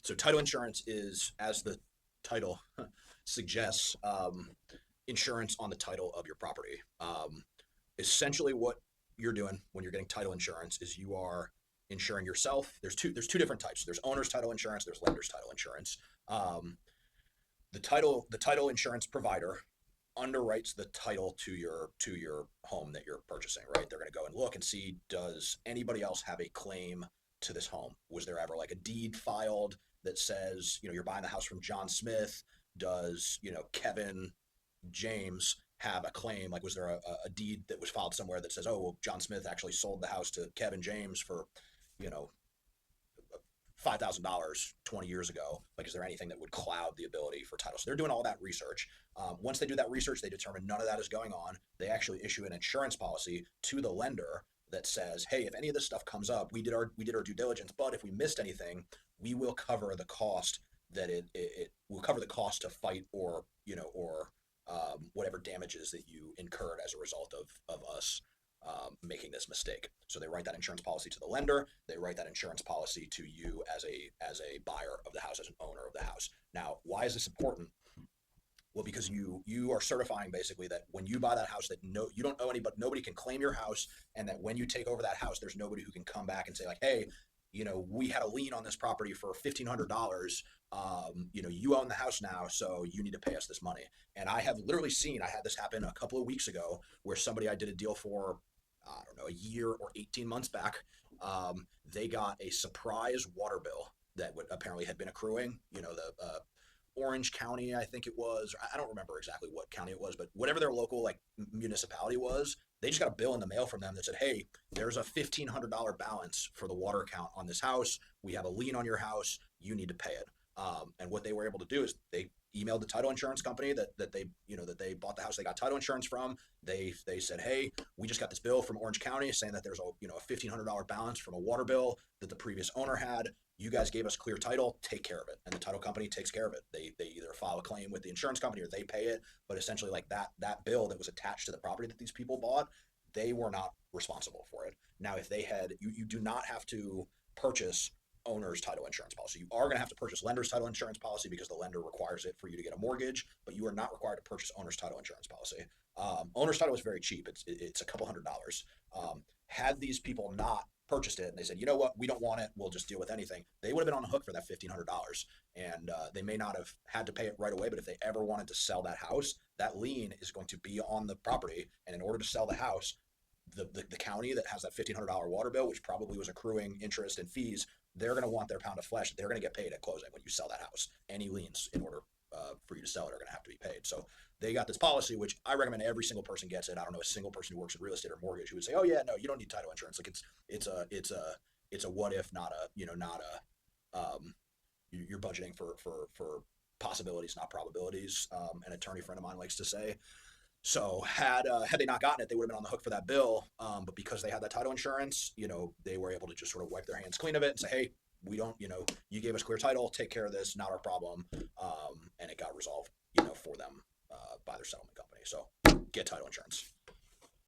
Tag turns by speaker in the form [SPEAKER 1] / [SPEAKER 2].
[SPEAKER 1] So title insurance is, as the title suggests, insurance on the title of your property. Essentially, what you're doing when you're getting title insurance is you are insuring yourself. There's two different types. There's owner's title insurance. There's lender's title insurance. Um, the title insurance provider underwrites the title to your home that you're purchasing, right? They're going to go and look and see, does anybody else have a claim to this home? Was there ever like a deed filed that says, you're buying the house from John Smith? Does, Kevin James have a claim? Like, was there a deed that was filed somewhere that says, oh, well, John Smith actually sold the house to Kevin James for, you know, $5,000 20 years ago? Like, is there anything that would cloud the ability for title? So they're doing all that research. Once they do that research, they determine none of that is going on. They actually issue an insurance policy to the lender that says, hey, if any of this stuff comes up, we did our due diligence, but if we missed anything, we will cover the cost that it will cover the cost to fight, or whatever damages that you incurred as a result of us making this mistake. So they write that insurance policy to the lender. They write that insurance policy to you as a buyer of the house, as an owner of the house. Now, why is this important? Well, because you are certifying basically that when you buy that house, that you don't owe anybody, nobody can claim your house, and that when you take over that house, there's nobody who can come back and say like, hey, we had a lien on this property for $1,500. You own the house now, so you need to pay us this money. And I have literally I had this happen a couple of weeks ago where somebody I did a deal for, I don't know, a year or 18 months back, they got a surprise water bill that would apparently had been accruing. The Orange County, I think it was. I don't remember exactly what county it was, but whatever their local like municipality was, they just got a bill in the mail from them that said, "Hey, there's a $1,500 balance for the water account on this house. We have a lien on your house. You need to pay it." And what they were able to do is they emailed the title insurance company that they bought the house they got title insurance from. They said, "Hey, we just got this bill from Orange County saying that there's a $1,500 balance from a water bill that the previous owner had. You guys gave us clear title, take care of it." And the title company takes care of it. They either file a claim with the insurance company or they pay it. But essentially, like that bill that was attached to the property that these people bought, they were not responsible for it. Now, if they had, you do not have to purchase owner's title insurance policy. You are going to have to purchase lender's title insurance policy because the lender requires it for you to get a mortgage, but you are not required to purchase owner's title insurance policy. Owner's title is very cheap. It's a couple $100s. Had these people not purchased it and they said, you know what, we don't want it, we'll just deal with anything, they would have been on the hook for that $1,500. And they may not have had to pay it right away, but if they ever wanted to sell that house, that lien is going to be on the property. And in order to sell the house, the county that has that $1,500 water bill, which probably was accruing interest and fees, they're going to want their pound of flesh. They're going to get paid at closing when you sell that house. Any liens in order for you to sell it are going to have to be paid. So they got this policy, which I recommend every single person gets it. I don't know a single person who works in real estate or mortgage who would say, "Oh yeah, no, you don't need title insurance." Like it's a what if, not you're budgeting for possibilities, not probabilities. An attorney friend of mine likes to say. So had they not gotten it, they would have been on the hook for that bill. But because they had that title insurance, they were able to just sort of wipe their hands clean of it and say, "Hey, we don't, you gave us clear title, take care of this, not our problem." And it got resolved, for them by their settlement company. So get title insurance.